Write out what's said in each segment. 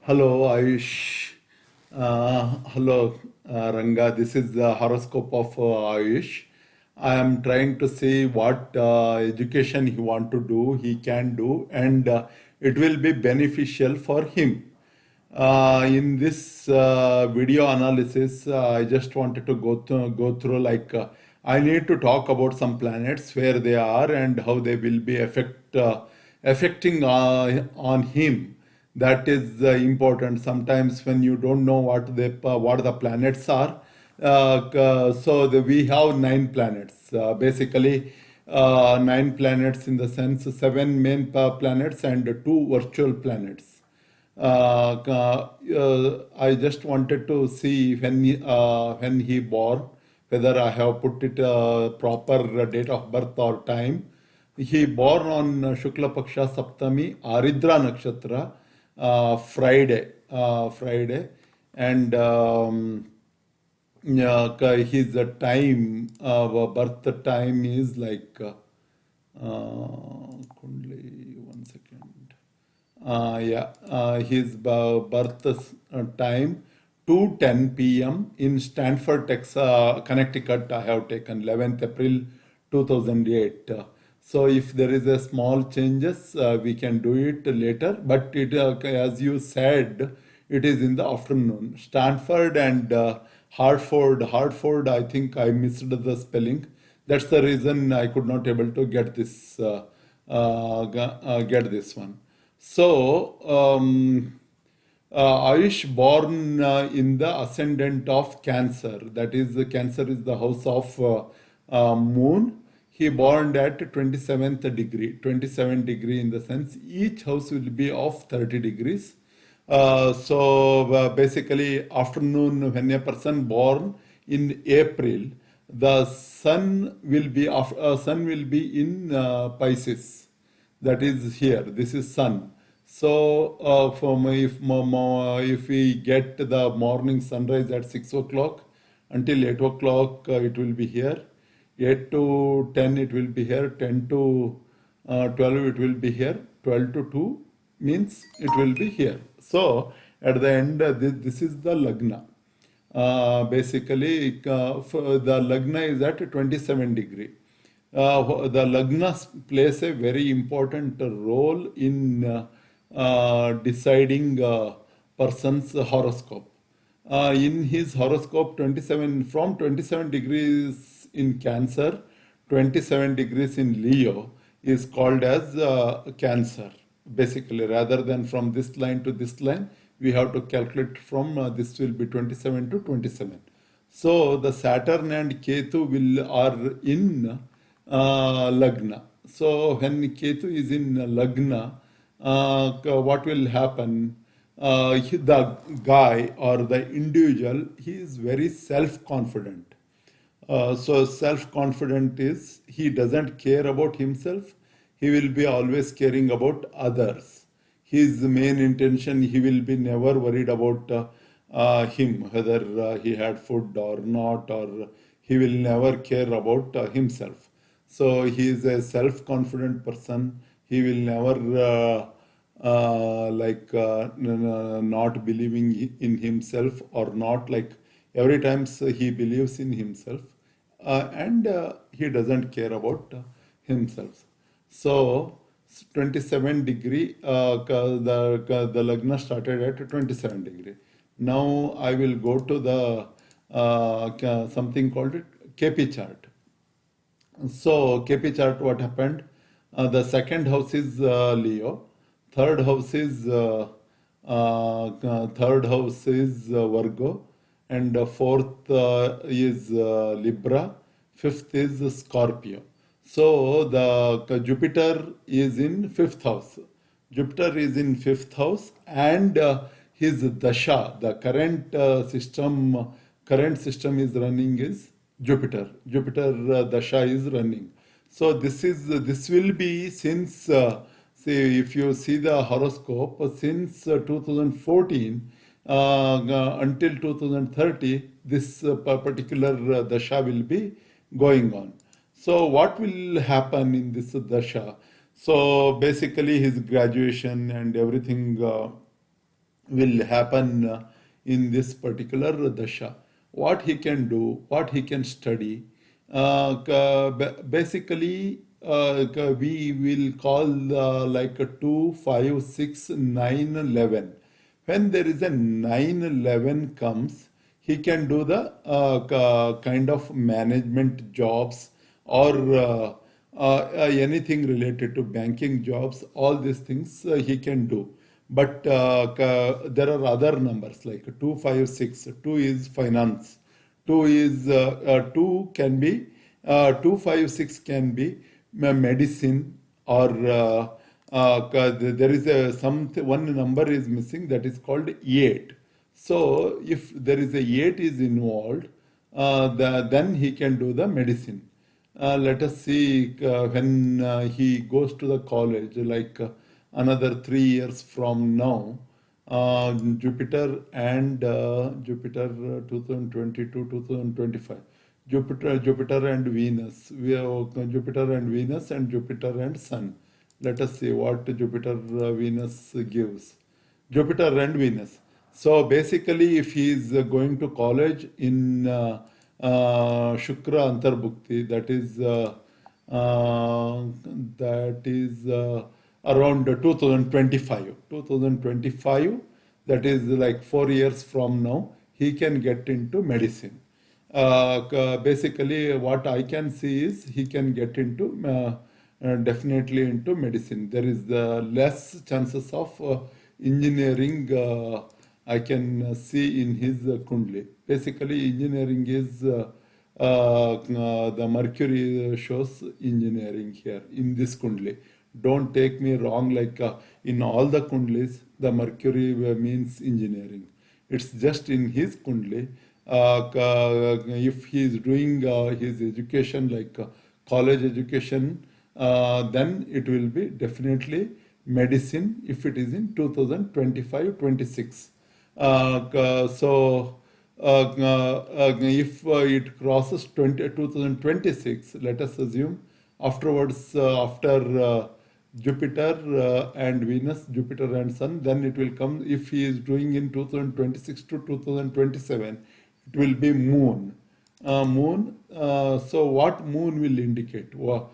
Hello, Ayush. Hello, Ranga. This is the horoscope of Ayush. I am trying to see what education he want to do, he can do, and it will be beneficial for him. In this video analysis, I just wanted to go through I need to talk about some planets where they are and how they will be affecting on him. That is important. Sometimes when you don't know what the planets are, we have nine planets. Basically, nine planets in the sense seven main planets and two virtual planets. I just wanted to see when he born, whether I have put it proper date of birth or time. He born on Shukla Paksha Saptami, Aridra Nakshatra, Friday, and his time, birth time is Kundli, one second. His birth time 2:10 p.m. in Stanford, Texas, Connecticut. I have taken 11th April 2008. So if there is a small changes, we can do it later. But as you said, it is in the afternoon. Stanford and Hartford. I think I missed the spelling. That's the reason I could not able to get get this one. So, Ayush born in the ascendant of Cancer. That is, Cancer is the house of Moon. He born at 27th degree. 27 degree in the sense each house will be of 30 degrees. Basically, afternoon when a person born in April, the sun will be in Pisces. That is here. This is sun. So, if we get the morning sunrise at 6 o'clock until 8 o'clock, it will be here. 8 to 10, it will be here. 10 to 12, it will be here. 12 to 2 means it will be here. So, at the end, this is the Lagna. Basically, the Lagna is at 27 degree. The Lagna plays a very important role in deciding a person's horoscope. In his horoscope, 27 from 27 degrees in Cancer, 27 degrees in Leo is called as Cancer. Basically, rather than from this line to this line, we have to calculate from this will be 27 to 27. So the Saturn and Ketu will are in Lagna. So when Ketu is in Lagna, what will happen? The guy or the individual, he is very self-confident. So self-confident is he doesn't care about himself. He will be always caring about others. His main intention, he will be never worried about him, whether he had food or not, or he will never care about himself. So he is a self-confident person. He will never not believing in himself or not like every time he believes in himself and he doesn't care about himself. So 27 degree, the Lagna started at 27 degree. Now I will go to the something called it KP chart. So KP chart, what happened? The second house is Leo, third house is Virgo, and fourth is Libra, fifth is Scorpio. So the Jupiter is in fifth house. Jupiter is in fifth house, and his dasha, the current system is running is Jupiter. Jupiter dasha is running. So this will be since say if you see the horoscope since 2014 until 2030, this particular dasha will be going on. So what will happen in this dasha? So basically his graduation and everything will happen in this particular dasha. What he can do, what he can study. Basically, we will call like a 2, 5, 6, 9, 11. When there is a 9, 11 comes, he can do the kind of management jobs or anything related to banking jobs. All these things he can do. But there are other numbers like 2, 5, 6. 2 is finance. 2 is 2 can be 2, 5, 6 can be medicine or there is a one number is missing, that is called 8. So if there is a 8 is involved, then he can do the medicine. Let us see when he goes to the college, like another 3 years from now, Jupiter 2022, 2025. Jupiter and Venus. We have Jupiter and Venus and Jupiter and Sun. Let us see what Jupiter Venus gives. Jupiter and Venus. So basically, if he is going to college in Shukra Antarbhukti, uh, that is around 2025. 2025, that is like 4 years from now, he can get into medicine. Basically, what I can see is he can get into definitely into medicine. There is less chances of engineering. I can see in his Kundli. Basically, engineering is the Mercury shows engineering here in this Kundli. Don't take me wrong, like in all the Kundlis, the Mercury means engineering. It's just in his Kundli. If he is doing his education, like college education, then it will be definitely medicine if it is in 2025-26. So if it crosses 2026, let us assume afterwards, after Jupiter and Venus, Jupiter and Sun, then it will come. If he is doing in 2026 to 2027, it will be Moon. Moon. So what Moon will indicate? What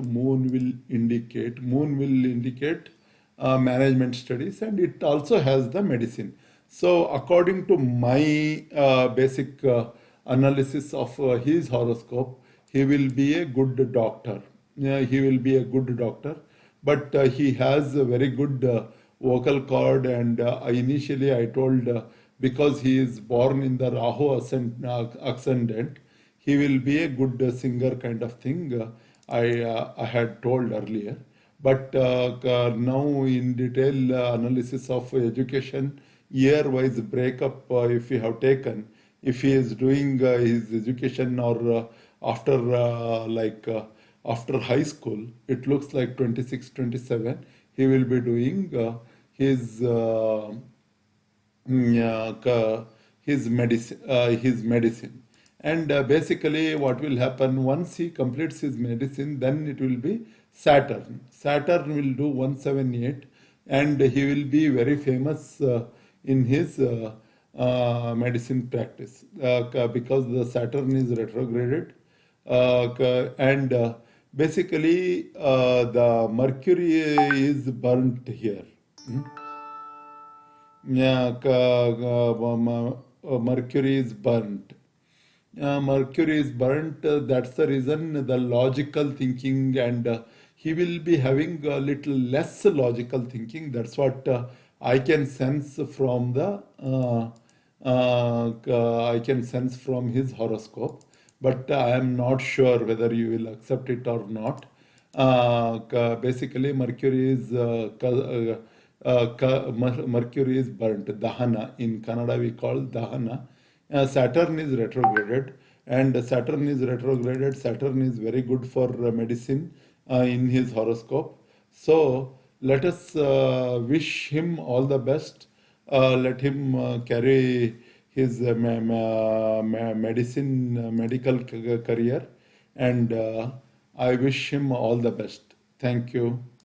Moon will indicate? Moon will indicate management studies, and it also has the medicine. So according to my basic analysis of his horoscope, he will be a good doctor. Yeah, he will be a good doctor, but he has a very good vocal cord. And initially I told, because he is born in the Rahu ascendant, he will be a good singer kind of thing. I had told earlier. But now in detail analysis of education, year-wise breakup, if we have taken, if he is doing his education or after after high school, it looks like 26, 27, he will be doing his his medicine. And basically, what will happen once he completes his medicine, then it will be Saturn. Saturn will do 178, and he will be very famous in his medicine practice because the Saturn is retrograded. And basically, the Mercury is burnt here. Hmm? Yeah, Mercury is burnt. Mercury is burnt. That's the reason the logical thinking, and he will be having a little less logical thinking. That's what I can sense from the I can sense from his horoscope. But I am not sure whether you will accept it or not. Basically, Mercury is Mercury is burnt. Dahana in Kannada we call Dahana. Saturn is retrograded, and Saturn is retrograded. Saturn is very good for medicine in his horoscope. So let us wish him all the best. Let him carry his medicine, medical career, and I wish him all the best. Thank you.